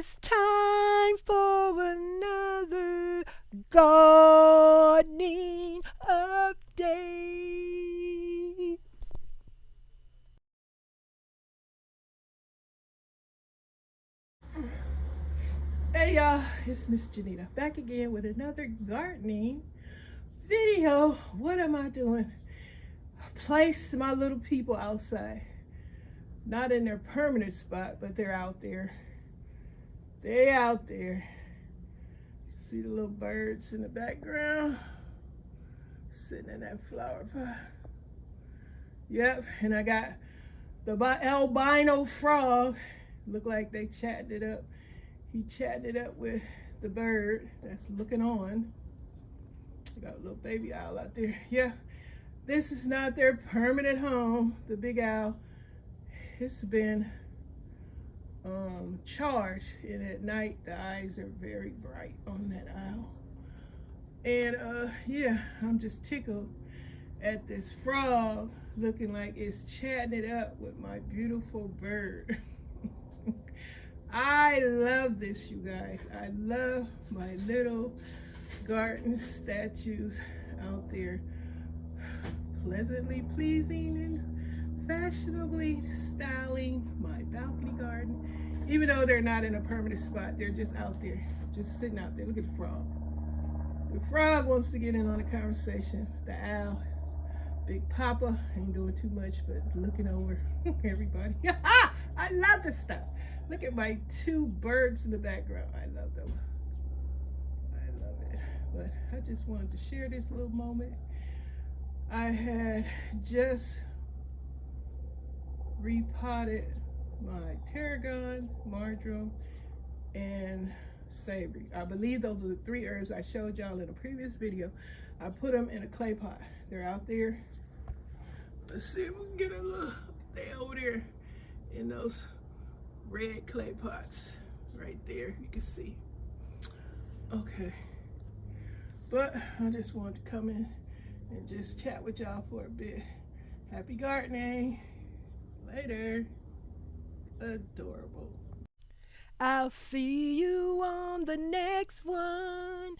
It's time for another gardening update. Hey y'all, it's Miss Janita back again with another gardening video. What am I doing? I placed my little people outside. Not in their permanent spot, but they're out there. They out there. See the little birds in the background? Sitting in that flower pot. Yep, and I got the albino frog. Look like they chatted it up. He chatted it up with the bird that's looking on. I got a little baby owl out there. Yeah, this is not their permanent home. The big owl, it's been charged, and at night the eyes are very bright on that owl. And yeah, I'm just tickled at this frog looking like it's chatting it up with my beautiful bird. I love this, you guys. I love my little garden statues out there, pleasantly pleasing and fashionably styling my balcony garden. Even though they're not in a permanent spot, they're just out there, just sitting out there. Look at the frog. The frog wants to get in on the conversation. The owl, Big Papa, ain't doing too much but looking over everybody. I love this stuff. Look at my two birds in the background. I love them. I love it. But I just wanted to share this little moment. I had just repotted my tarragon, marjoram, and savory. I believe those are the three herbs I showed y'all in a previous video. I put them in a clay pot. They're out there. Let's see if we can get a little, they over there in those red clay pots right there. You can see. Okay. But I just wanted to come in and just chat with y'all for a bit. Happy gardening. Later. Adorable. I'll see you on the next one.